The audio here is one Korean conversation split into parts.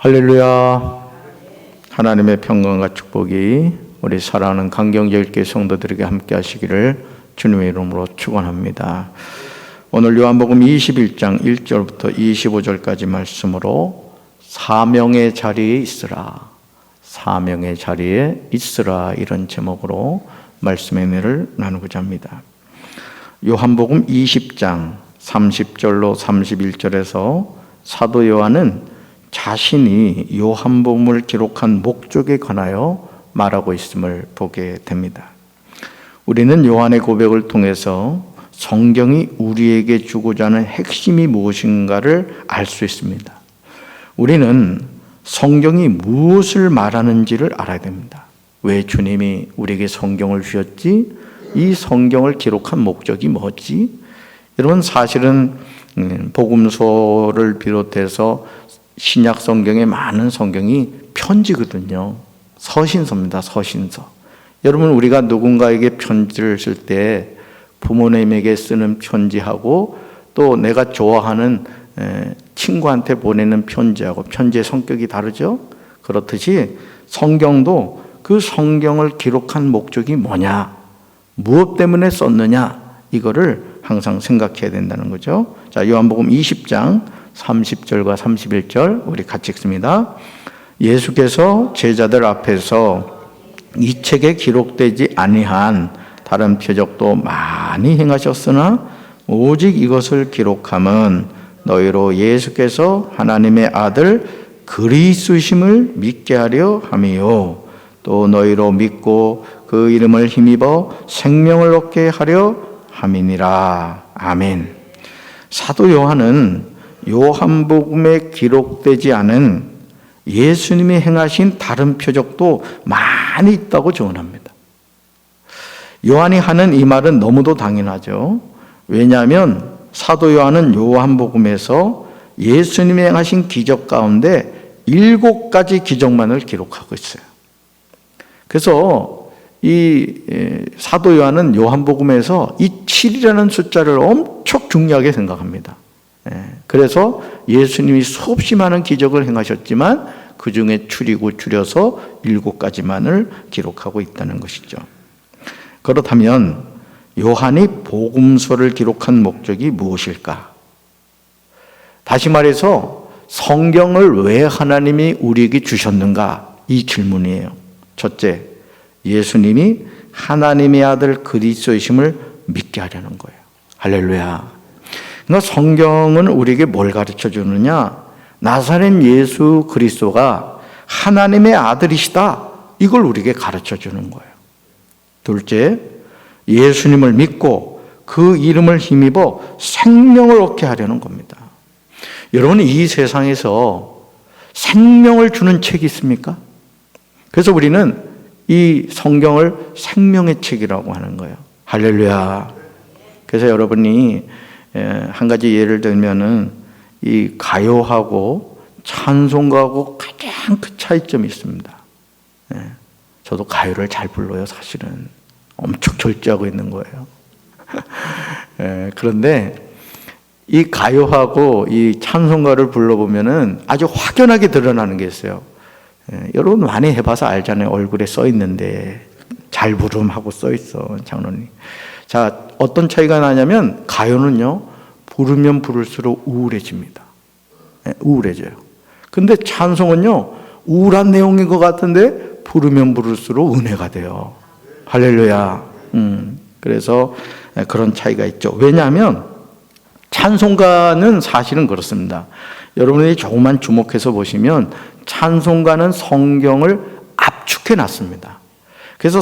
할렐루야. 하나님의 평강과 축복이 우리 사랑하는 강경제일교회 성도들에게 함께 하시기를 주님의 이름으로 축원합니다. 오늘 요한복음 21장 1절부터 25절까지 말씀으로 사명의 자리에 있으라, 사명의 자리에 있으라, 이런 제목으로 말씀의 은혜를 나누고자 합니다. 요한복음 20장 30절로 31절에서 사도 요한은 자신이 요한복음을 기록한 목적에 관하여 말하고 있음을 보게 됩니다. 우리는 요한의 고백을 통해서 성경이 우리에게 주고자 하는 핵심이 무엇인가를 알 수 있습니다. 우리는 성경이 무엇을 말하는지를 알아야 됩니다. 왜 주님이 우리에게 성경을 주셨지? 이 성경을 기록한 목적이 뭐지? 여러분, 사실은 복음서를 비롯해서 신약 성경의 많은 성경이 편지거든요. 서신서입니다. 서신서. 여러분, 우리가 누군가에게 편지를 쓸 때 부모님에게 쓰는 편지하고 또 내가 좋아하는 친구한테 보내는 편지하고 편지의 성격이 다르죠. 그렇듯이 성경도 그 성경을 기록한 목적이 뭐냐, 무엇 때문에 썼느냐, 이거를 항상 생각해야 된다는 거죠. 자, 요한복음 20장 30절과 31절 우리 같이 읽습니다. 예수께서 제자들 앞에서 이 책에 기록되지 아니한 다른 표적도 많이 행하셨으나 오직 이것을 기록함은 너희로 예수께서 하나님의 아들 그리스도심을 믿게 하려 함이요, 또 너희로 믿고 그 이름을 힘입어 생명을 얻게 하려 함이니라. 아멘. 사도 요한은 요한복음에 기록되지 않은 예수님이 행하신 다른 표적도 많이 있다고 증언합니다. 요한이 하는 이 말은 너무도 당연하죠. 왜냐하면 사도 요한은 요한복음에서 예수님이 행하신 기적 가운데 7가지 기적만을 기록하고 있어요. 그래서 이 사도 요한은 요한복음에서 이 7이라는 숫자를 엄청 중요하게 생각합니다. 그래서 예수님이 수없이 많은 기적을 행하셨지만 그 중에 줄여서 7가지만을 기록하고 있다는 것이죠. 그렇다면 요한이 복음서를 기록한 목적이 무엇일까? 다시 말해서 성경을 왜 하나님이 우리에게 주셨는가? 이 질문이에요. 첫째, 예수님이 하나님의 아들 그리스도이심을 믿게 하려는 거예요. 할렐루야. 그러니까 성경은 우리에게 뭘 가르쳐 주느냐? 나사렛 예수 그리스도가 하나님의 아들이시다, 이걸 우리에게 가르쳐 주는 거예요. 둘째, 예수님을 믿고 그 이름을 힘입어 생명을 얻게 하려는 겁니다. 여러분, 이 세상에서 생명을 주는 책이 있습니까? 그래서 우리는 이 성경을 생명의 책이라고 하는 거예요. 할렐루야. 그래서 여러분이 한 가지 예를 들면은 이 가요하고 찬송가하고 가장 큰 차이점이 있습니다. 저도 가요를 잘 불러요. 사실은 엄청 절제하고 있는 거예요. 그런데 이 가요하고 이 찬송가를 불러보면은 아주 확연하게 드러나는 게 있어요. 여러분 많이 해봐서 알잖아요. 얼굴에 써 있는데 잘 부름하고 써 있어, 장로님. 자, 어떤 차이가 나냐면 가요는요, 부르면 부를수록 우울해집니다. 우울해져요. 근데 찬송은요, 우울한 내용인 것 같은데 부르면 부를수록 은혜가 돼요. 할렐루야. 그래서 그런 차이가 있죠. 왜냐하면 찬송가는 사실은 그렇습니다. 여러분이 조금만 주목해서 보시면 찬송가는 성경을 압축해 놨습니다. 그래서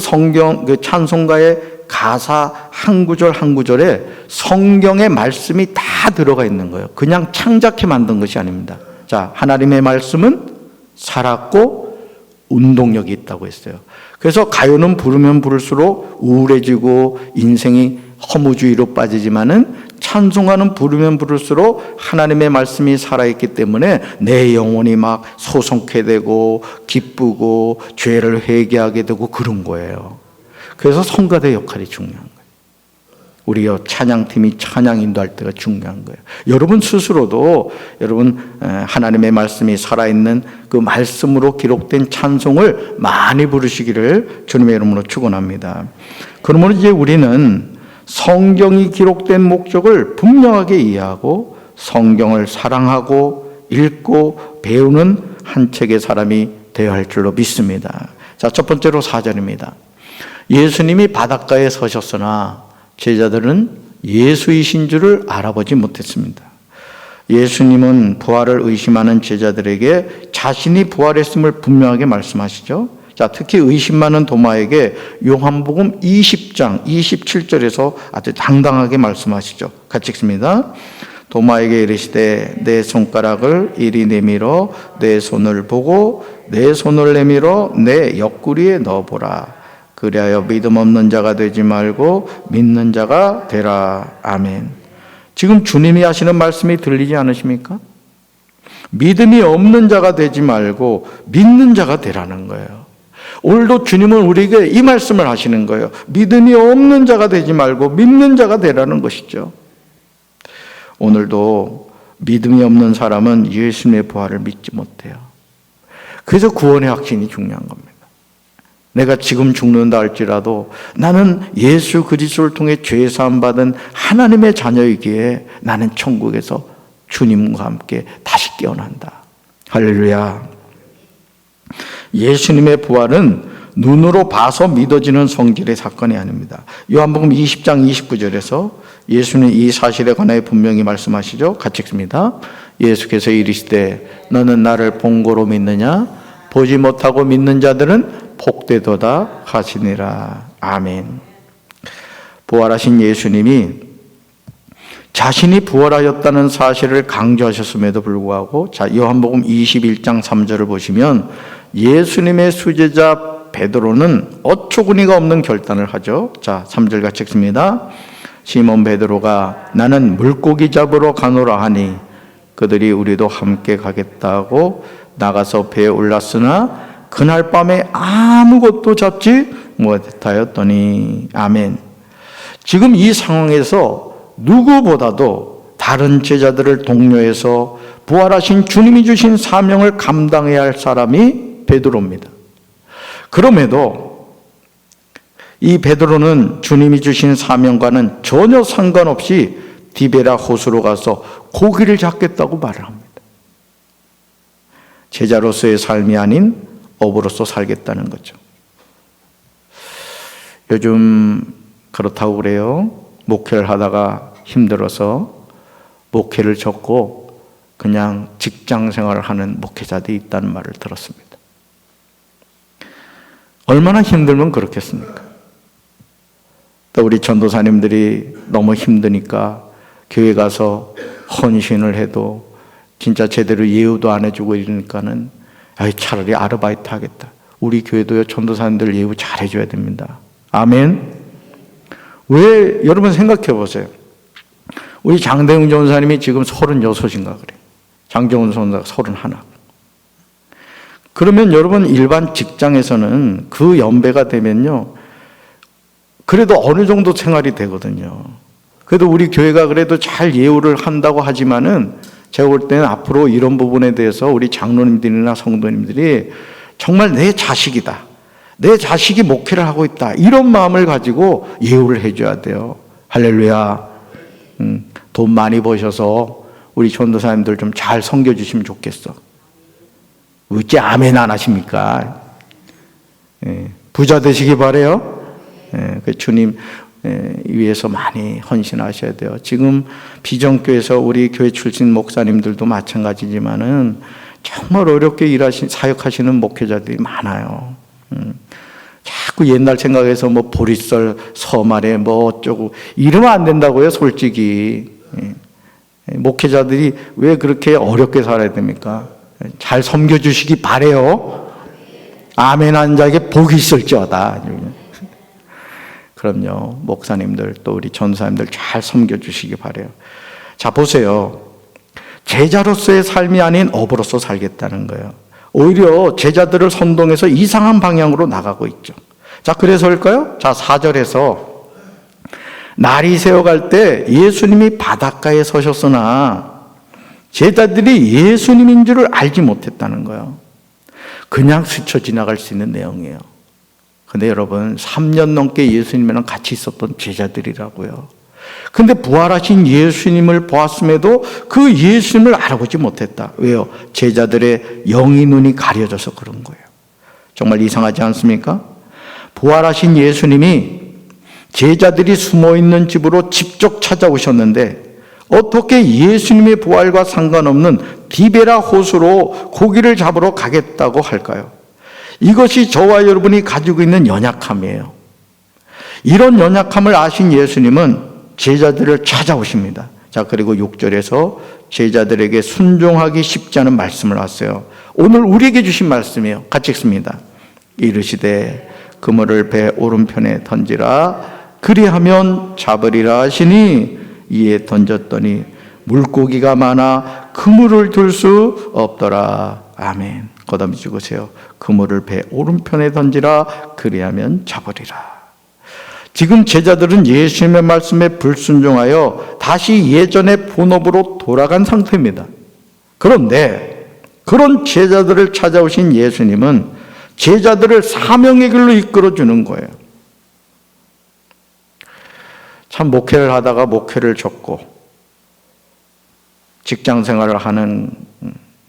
그 찬송가의 가사 한 구절 한 구절에 성경의 말씀이 다 들어가 있는 거예요. 그냥 창작해 만든 것이 아닙니다. 자, 하나님의 말씀은 살았고 운동력이 있다고 했어요. 그래서 가요는 부르면 부를수록 우울해지고 인생이 허무주의로 빠지지만은 찬송가는 부르면 부를수록 하나님의 말씀이 살아있기 때문에 내 영혼이 막 소송케 되고 기쁘고 죄를 회개하게 되고 그런 거예요. 그래서 성가대 역할이 중요한 거예요. 우리 찬양팀이 찬양 인도할 때가 중요한 거예요. 여러분 스스로도 하나님의 말씀이 살아있는 그 말씀으로 기록된 찬송을 많이 부르시기를 주님의 이름으로 축원합니다. 그러므로 이제 우리는 성경이 기록된 목적을 분명하게 이해하고 성경을 사랑하고 읽고 배우는 한 책의 사람이 되어야 할 줄로 믿습니다. 자, 첫 번째로 4절입니다. 예수님이 바닷가에 서셨으나 제자들은 예수이신 줄을 알아보지 못했습니다. 예수님은 부활을 의심하는 제자들에게 자신이 부활했음을 분명하게 말씀하시죠. 자, 특히 의심 많은 도마에게 요한복음 20장 27절에서 아주 당당하게 말씀하시죠. 같이 읽습니다. 도마에게 이르시되 내 손가락을 이리 내밀어 내 손을 보고 내 손을 내밀어 내 옆구리에 넣어보라. 그리하여 믿음 없는 자가 되지 말고 믿는 자가 되라. 아멘. 지금 주님이 하시는 말씀이 들리지 않으십니까? 믿음이 없는 자가 되지 말고 믿는 자가 되라는 거예요. 오늘도 주님은 우리에게 이 말씀을 하시는 거예요. 믿음이 없는 자가 되지 말고 믿는 자가 되라는 것이죠. 오늘도 믿음이 없는 사람은 예수님의 부활을 믿지 못해요. 그래서 구원의 확신이 중요한 겁니다. 내가 지금 죽는다 할지라도 나는 예수 그리스도를 통해 죄 사함 받은 하나님의 자녀이기에 나는 천국에서 주님과 함께 다시 깨어난다. 할렐루야. 예수님의 부활은 눈으로 봐서 믿어지는 성질의 사건이 아닙니다. 요한복음 20장 29절에서 예수는 이 사실에 관하여 분명히 말씀하시죠. 같이 읽습니다. 예수께서 이르시되 너는 나를 본 거로 믿느냐? 보지 못하고 믿는 자들은 복되도다 하시니라. 아멘. 부활하신 예수님이 자신이 부활하였다는 사실을 강조하셨음에도 불구하고 자, 요한복음 21장 3절을 보시면 예수님의 수제자 베드로는 어처구니가 없는 결단을 하죠. 자, 3절 같이 읽습니다. 시몬 베드로가 나는 물고기 잡으러 가노라 하니 그들이 우리도 함께 가겠다고 나가서 배에 올랐으나 그날 밤에 아무것도 잡지 못하였더니. 아멘. 지금 이 상황에서 누구보다도 다른 제자들을 독려해서 부활하신 주님이 주신 사명을 감당해야 할 사람이 베드로입니다. 그럼에도 이 베드로는 주님이 주신 사명과는 전혀 상관없이 디베라 호수로 가서 고기를 잡겠다고 말을 합니다. 제자로서의 삶이 아닌 어부로서 살겠다는 거죠. 요즘 그렇다고 그래요. 목회를 하다가 힘들어서 목회를 접고 그냥 직장 생활을 하는 목회자들이 있다는 말을 들었습니다. 얼마나 힘들면 그렇겠습니까? 또 우리 전도사님들이 너무 힘드니까 교회 가서 헌신을 해도 진짜 제대로 예우도 안 해주고 이러니까는 차라리 아르바이트 하겠다. 우리 교회도요, 전도사님들 예우 잘 해줘야 됩니다. 아멘. 왜, 여러분 생각해 보세요. 우리 장대웅 전사님이 지금 36인가 그래요. 장정훈 전사가 31. 그러면 여러분 일반 직장에서는 그 연배가 되면요, 그래도 어느 정도 생활이 되거든요. 그래도 우리 교회가 그래도 잘 예우를 한다고 하지만은 제가 볼 때는 앞으로 이런 부분에 대해서 우리 장로님들이나 성도님들이 정말 내 자식이다, 내 자식이 목회를 하고 있다, 이런 마음을 가지고 예우를 해줘야 돼요. 할렐루야. 돈 많이 버셔서 우리 전도사님들 좀 잘 섬겨주시면 좋겠어. 어찌 아멘 안 하십니까? 부자 되시기 바래요. 그 주님 위해서 많이 헌신하셔야 돼요. 지금 비전교회에서 우리 교회 출신 목사님들도 마찬가지지만은 정말 어렵게 사역하시는 목회자들이 많아요. 자꾸 옛날 생각해서 뭐 보리쌀 서말에 뭐 어쩌고 이러면 안 된다고요, 솔직히. 목회자들이 왜 그렇게 어렵게 살아야 됩니까? 잘 섬겨주시기 바래요. 아멘 한 자에게 복이 있을지어다. 그럼요. 목사님들 또 우리 전사님들 잘 섬겨주시기 바래요. 자, 보세요. 제자로서의 삶이 아닌 어부로서 살겠다는 거예요. 오히려 제자들을 선동해서 이상한 방향으로 나가고 있죠. 자, 그래서일까요? 자, 4절에서 날이 새어갈 때 예수님이 바닷가에 서셨으나 제자들이 예수님인 줄을 알지 못했다는 거예요. 그냥 스쳐 지나갈 수 있는 내용이에요. 근데 여러분, 3년 넘게 예수님이랑 같이 있었던 제자들이라고요. 근데 부활하신 예수님을 보았음에도 그 예수님을 알아보지 못했다. 왜요? 제자들의 영의 눈이 가려져서 그런 거예요. 정말 이상하지 않습니까? 부활하신 예수님이 제자들이 숨어있는 집으로 직접 찾아오셨는데 어떻게 예수님의 부활과 상관없는 디베라 호수로 고기를 잡으러 가겠다고 할까요? 이것이 저와 여러분이 가지고 있는 연약함이에요. 이런 연약함을 아신 예수님은 제자들을 찾아오십니다. 자, 그리고 6절에서 제자들에게 순종하기 쉽지 않은 말씀을 하세요. 오늘 우리에게 주신 말씀이에요. 같이 읽습니다. 이르시되 그물을 배 오른편에 던지라 그리하면 잡으리라 하시니 이에 던졌더니 물고기가 많아 그물을 들 수 없더라. 아멘. 거담이 죽으세요. 그물을 배 오른편에 던지라 그리하면 잡으리라. 지금 제자들은 예수님의 말씀에 불순종하여 다시 예전의 본업으로 돌아간 상태입니다. 그런데 그런 제자들을 찾아오신 예수님은 제자들을 사명의 길로 이끌어주는 거예요. 참 목회를 하다가 목회를 접고 직장 생활을 하는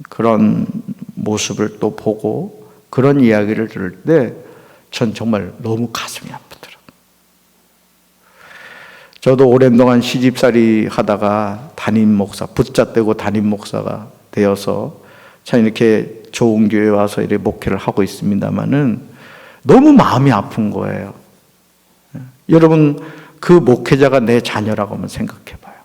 그런 모습을 또 보고 그런 이야기를 들을 때 전 정말 너무 가슴이 아프더라고요. 저도 오랜 동안 시집살이 하다가 담임 목사, 붙잡대고 담임 목사가 되어서 참 이렇게 좋은 교회에 와서 이렇게 목회를 하고 있습니다만은 너무 마음이 아픈 거예요. 여러분, 그 목회자가 내 자녀라고 한번 생각해 봐요.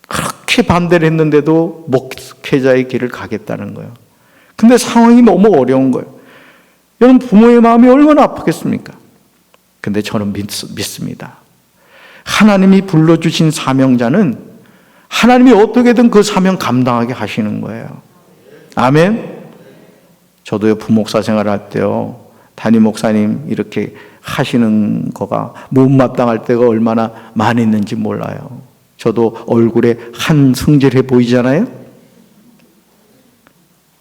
그렇게 반대를 했는데도 목회자의 길을 가겠다는 거예요. 근데 상황이 너무 어려운 거예요. 여러분, 부모의 마음이 얼마나 아프겠습니까? 근데 저는 믿습니다. 하나님이 불러주신 사명자는 하나님이 어떻게든 그 사명 감당하게 하시는 거예요. 아멘. 저도요, 부목사 생활할 때요, 담임 목사님 이렇게 하시는 거가 못마땅할 때가 얼마나 많이 있는지 몰라요. 저도 얼굴에 한승질해 보이잖아요.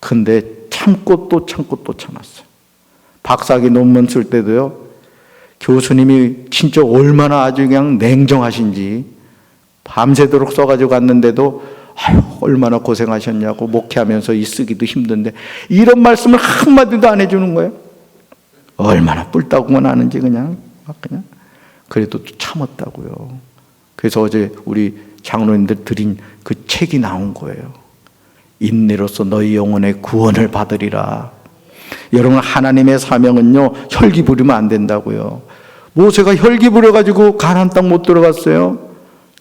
근데 참고 또 참고 또 참았어요. 박사학위 논문 쓸 때도요, 교수님이 진짜 얼마나 아주 그냥 냉정하신지 밤새도록 써가지고 갔는데도 아유, 얼마나 고생하셨냐고, 목회하면서 이 쓰기도 힘든데 이런 말씀을 한마디도 안 해주는 거예요. 얼마나 뿔따구만 하는지 그냥 그래도 참았다고요. 그래서 어제 우리 장로님들 드린 그 책이 나온 거예요. 인내로서 너희 영혼의 구원을 받으리라. 여러분, 하나님의 사명은요, 혈기 부리면 안 된다고요. 모세가 혈기 부려가지고 가나안 땅 못 들어갔어요.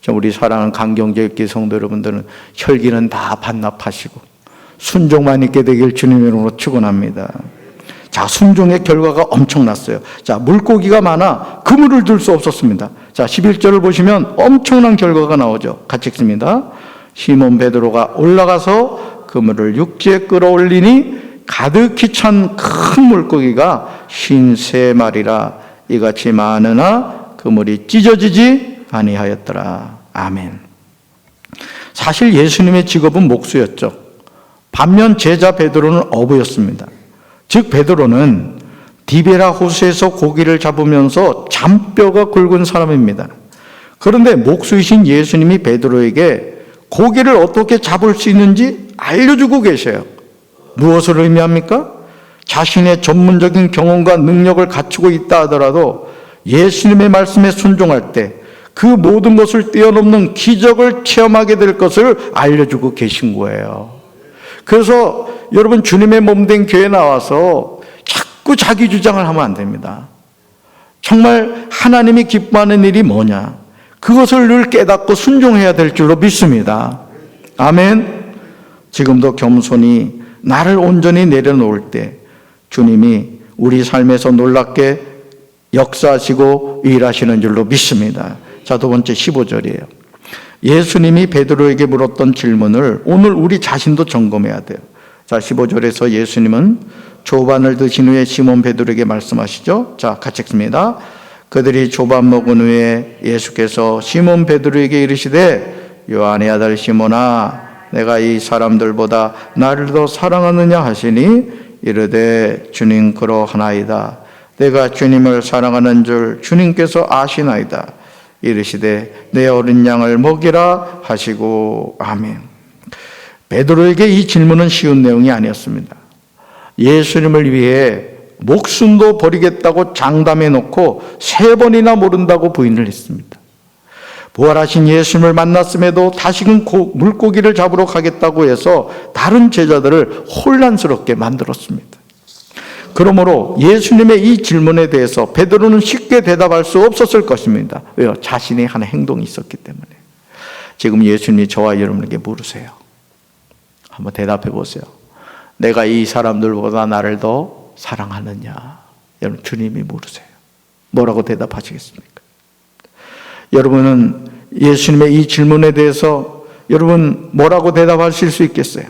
우리 사랑하는 강경제일교회 성도 여러분들은 혈기는 다 반납하시고 순종만 있게 되길 주님의 이름으로 축원합니다. 자, 순종의 결과가 엄청났어요. 자, 물고기가 많아 그물을 들 수 없었습니다. 자, 11절을 보시면 엄청난 결과가 나오죠. 같이 읽습니다. 시몬 베드로가 올라가서 그물을 육지에 끌어올리니 가득히 찬 큰 물고기가 53마리라 이같이 많으나 그물이 찢어지지 아니하였더라. 아멘. 사실 예수님의 직업은 목수였죠. 반면 제자 베드로는 어부였습니다. 즉 베드로는 디베라 호수에서 고기를 잡으면서 잔뼈가 굵은 사람입니다. 그런데 목수이신 예수님이 베드로에게 고기를 어떻게 잡을 수 있는지 알려주고 계셔요. 무엇을 의미합니까? 자신의 전문적인 경험과 능력을 갖추고 있다 하더라도 예수님의 말씀에 순종할 때 그 모든 것을 뛰어넘는 기적을 체험하게 될 것을 알려주고 계신 거예요. 그래서 여러분, 주님의 몸된 교회에 나와서 자꾸 자기 주장을 하면 안 됩니다. 정말 하나님이 기뻐하는 일이 뭐냐, 그것을 늘 깨닫고 순종해야 될 줄로 믿습니다. 아멘. 지금도 겸손히 나를 온전히 내려놓을 때 주님이 우리 삶에서 놀랍게 역사하시고 일하시는 줄로 믿습니다. 자, 두 번째 15절이에요. 예수님이 베드로에게 물었던 질문을 오늘 우리 자신도 점검해야 돼요. 자, 15절에서 예수님은 조반을 드신 후에 시몬 베드로에게 말씀하시죠. 자, 같이 읽습니다. 그들이 조반 먹은 후에 예수께서 시몬 베드로에게 이르시되 요한의 아들 시몬아 내가 이 사람들보다 나를 더 사랑하느냐 하시니 이르되 주님 그러하나이다. 내가 주님을 사랑하는 줄 주님께서 아시나이다. 이르시되 내 어린 양을 먹이라 하시고 아멘. 베드로에게 이 질문은 쉬운 내용이 아니었습니다. 예수님을 위해 목숨도 버리겠다고 장담해 놓고 3번이나 모른다고 부인을 했습니다. 부활하신 예수님을 만났음에도 다시금 물고기를 잡으러 가겠다고 해서 다른 제자들을 혼란스럽게 만들었습니다. 그러므로 예수님의 이 질문에 대해서 베드로는 쉽게 대답할 수 없었을 것입니다. 왜요? 자신의 한 행동이 있었기 때문에. 지금 예수님이 저와 여러분에게 물으세요. 한번 대답해 보세요. 내가 이 사람들보다 나를 더 사랑하느냐? 여러분 주님이 물으세요. 뭐라고 대답하시겠습니까? 여러분은 예수님의 이 질문에 대해서 여러분 뭐라고 대답하실 수 있겠어요?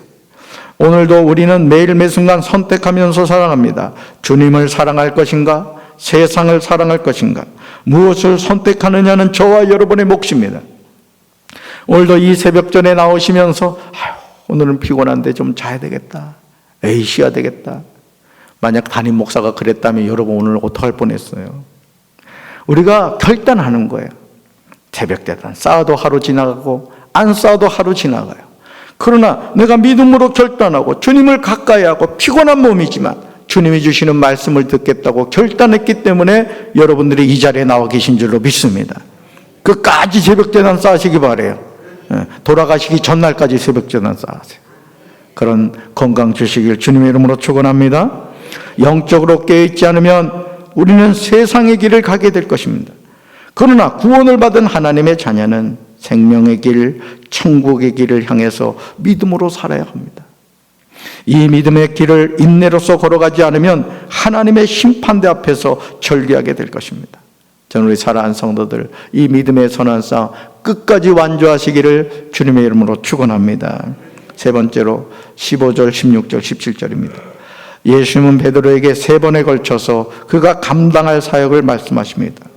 오늘도 우리는 매일 매순간 선택하면서 살아갑니다. 주님을 사랑할 것인가? 세상을 사랑할 것인가? 무엇을 선택하느냐는 저와 여러분의 몫입니다. 오늘도 이 새벽전에 나오시면서 오늘은 피곤한데 좀 자야 되겠다. 쉬어야 되겠다. 만약 담임 목사가 그랬다면 여러분 오늘 어떡할 뻔했어요? 우리가 결단하는 거예요. 새벽대단 싸워도 하루 지나가고 안 싸워도 하루 지나가요. 그러나 내가 믿음으로 결단하고 주님을 가까이 하고 피곤한 몸이지만 주님이 주시는 말씀을 듣겠다고 결단했기 때문에 여러분들이 이 자리에 나와 계신 줄로 믿습니다. 끝까지 새벽대단 싸우시기 바라요. 돌아가시기 전날까지 새벽대단 싸우세요. 그런 건강 주시길 주님의 이름으로 축원합니다. 영적으로 깨어있지 않으면 우리는 세상의 길을 가게 될 것입니다. 그러나 구원을 받은 하나님의 자녀는 생명의 길, 천국의 길을 향해서 믿음으로 살아야 합니다. 이 믿음의 길을 인내로서 걸어가지 않으면 하나님의 심판대 앞에서 절규하게 될 것입니다. 저는 우리 사랑하는 성도들 이 믿음의 선한 싸움 끝까지 완주하시기를 주님의 이름으로 축원합니다. 세 번째로 15절, 16절, 17절입니다. 예수님은 베드로에게 3번에 걸쳐서 그가 감당할 사역을 말씀하십니다.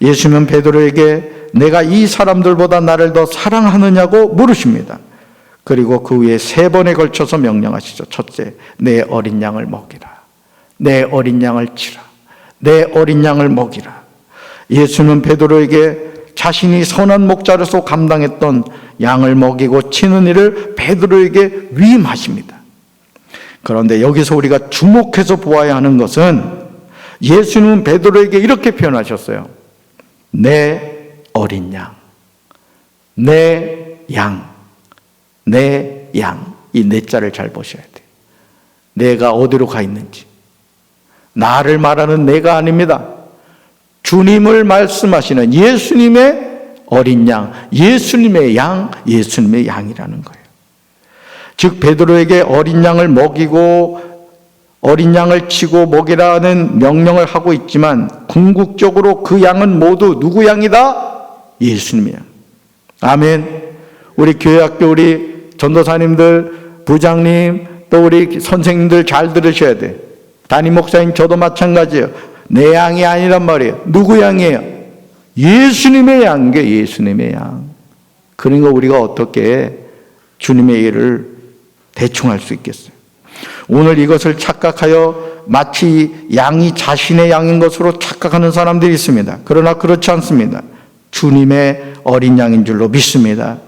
예수님은 베드로에게 내가 이 사람들보다 나를 더 사랑하느냐고 물으십니다. 그리고 그 후에 3번에 걸쳐서 명령하시죠. 첫째, 내 어린 양을 먹이라. 내 어린 양을 치라. 내 어린 양을 먹이라. 예수님은 베드로에게 자신이 선한 목자로서 감당했던 양을 먹이고 치는 일을 베드로에게 위임하십니다. 그런데 여기서 우리가 주목해서 보아야 하는 것은 예수님은 베드로에게 이렇게 표현하셨어요. 내 어린 양, 내 양, 내 양. 이 네 자를 잘 보셔야 돼요. 내가 어디로 가 있는지. 나를 말하는 내가 아닙니다. 주님을 말씀하시는 예수님의 어린 양, 예수님의 양, 예수님의 양이라는 거예요. 즉 베드로에게 어린 양을 먹이고 어린 양을 치고 먹이라는 명령을 하고 있지만 궁극적으로 그 양은 모두 누구 양이다? 예수님의 양. 아멘. 우리 교회학교 우리 전도사님들, 부장님, 또 우리 선생님들 잘 들으셔야 돼. 담임 목사님 저도 마찬가지예요. 내 양이 아니란 말이에요. 누구 양이에요? 예수님의 양이에요. 예수님의 양. 그러니까 우리가 어떻게 주님의 일을 대충 할 수 있겠어요? 오늘 이것을 착각하여 마치 양이 자신의 양인 것으로 착각하는 사람들이 있습니다. 그러나 그렇지 않습니다. 주님의 어린 양인 줄로 믿습니다.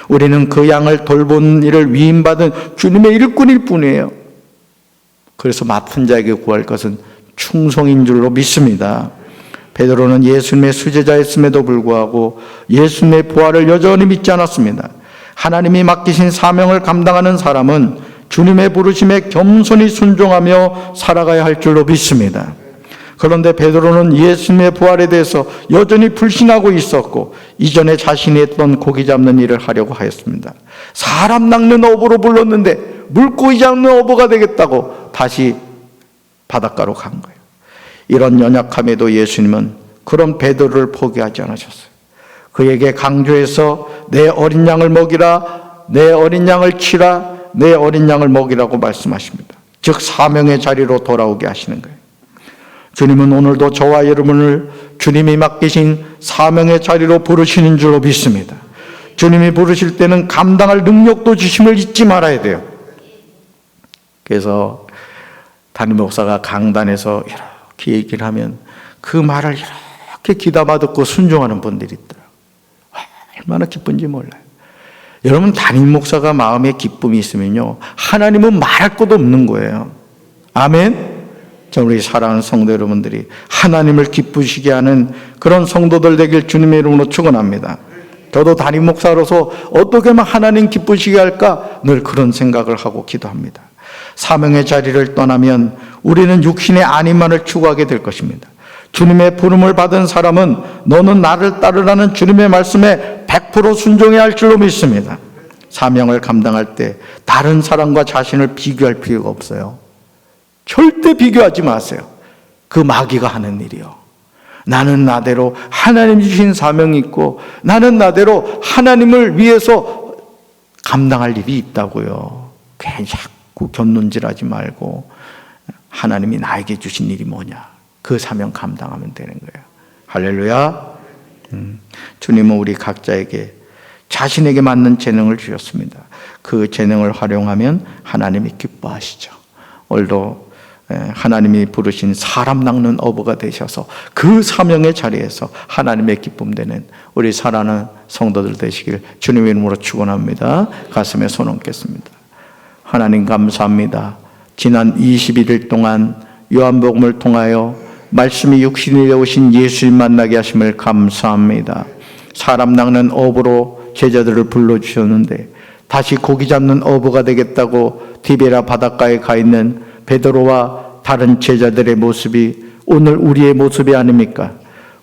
우리는 그 양을 돌보는 일을 위임받은 주님의 일꾼일 뿐이에요. 그래서 맡은 자에게 구할 것은 충성인 줄로 믿습니다. 베드로는 예수님의 수제자였음에도 불구하고 예수님의 부활을 여전히 믿지 않았습니다. 하나님이 맡기신 사명을 감당하는 사람은 주님의 부르심에 겸손히 순종하며 살아가야 할 줄로 믿습니다. 그런데 베드로는 예수님의 부활에 대해서 여전히 불신하고 있었고 이전에 자신이 했던 고기 잡는 일을 하려고 하였습니다. 사람 낚는 어부로 불렀는데 물고기 잡는 어부가 되겠다고 다시 바닷가로 간 거예요. 이런 연약함에도 예수님은 그런 베드로를 포기하지 않으셨어요. 그에게 강조해서 내 어린 양을 먹이라, 내 어린 양을 치라, 내 어린 양을 먹이라고 말씀하십니다. 즉 사명의 자리로 돌아오게 하시는 거예요. 주님은 오늘도 저와 여러분을 주님이 맡기신 사명의 자리로 부르시는 줄로 믿습니다. 주님이 부르실 때는 감당할 능력도 주심을 잊지 말아야 돼요. 그래서 담임 목사가 강단에서 이렇게 얘기를 하면 그 말을 이렇게 귀담아 듣고 순종하는 분들이 있더라고요. 얼마나 기쁜지 몰라요. 여러분, 담임 목사가 마음에 기쁨이 있으면요, 하나님은 말할 것도 없는 거예요. 아멘. 저 우리 사랑하는 성도 여러분들이 하나님을 기쁘시게 하는 그런 성도들 되길 주님의 이름으로 축원합니다. 저도 담임 목사로서 어떻게 하면 하나님 기쁘시게 할까 늘 그런 생각을 하고 기도합니다. 사명의 자리를 떠나면 우리는 육신의 안위만을 추구하게 될 것입니다. 주님의 부름을 받은 사람은 너는 나를 따르라는 주님의 말씀에 100% 순종해야 할 줄로 믿습니다. 사명을 감당할 때 다른 사람과 자신을 비교할 필요가 없어요. 절대 비교하지 마세요. 그 마귀가 하는 일이요. 나는 나대로 하나님 주신 사명이 있고 나는 나대로 하나님을 위해서 감당할 일이 있다고요. 괜히 자꾸 곁눈질하지 말고 하나님이 나에게 주신 일이 뭐냐, 그 사명 감당하면 되는 거예요. 할렐루야. 주님은 우리 각자에게 자신에게 맞는 재능을 주셨습니다. 그 재능을 활용하면 하나님이 기뻐하시죠. 오늘도 하나님이 부르신 사람 낚는 어부가 되셔서 그 사명의 자리에서 하나님의 기쁨 되는 우리 사랑하는 성도들 되시길 주님의 이름으로 축원합니다. 가슴에 손 얹겠습니다. 하나님 감사합니다. 지난 21일 동안 요한복음을 통하여 말씀이 육신이 되오신 예수님 만나게 하심을 감사합니다. 사람 낚는 어부로 제자들을 불러주셨는데 다시 고기 잡는 어부가 되겠다고 디베라 바닷가에 가 있는 베드로와 다른 제자들의 모습이 오늘 우리의 모습이 아닙니까?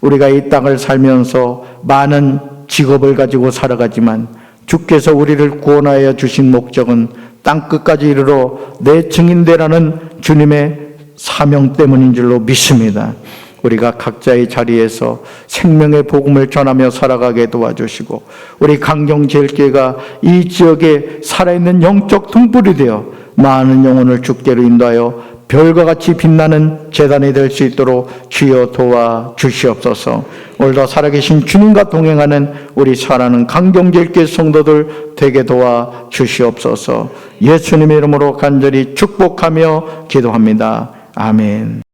우리가 이 땅을 살면서 많은 직업을 가지고 살아가지만 주께서 우리를 구원하여 주신 목적은 땅끝까지 이르러 내 증인되라는 주님의 사명 때문인 줄로 믿습니다. 우리가 각자의 자리에서 생명의 복음을 전하며 살아가게 도와주시고 우리 강경제일교회가 이 지역에 살아있는 영적 등불이 되어 많은 영혼을 주께로 인도하여 별과 같이 빛나는 제단이 될 수 있도록 주여 도와주시옵소서. 오늘도 살아계신 주님과 동행하는 우리 사랑하는 강경제일교회 성도들 되게 도와주시옵소서. 예수님의 이름으로 간절히 축복하며 기도합니다. 아멘.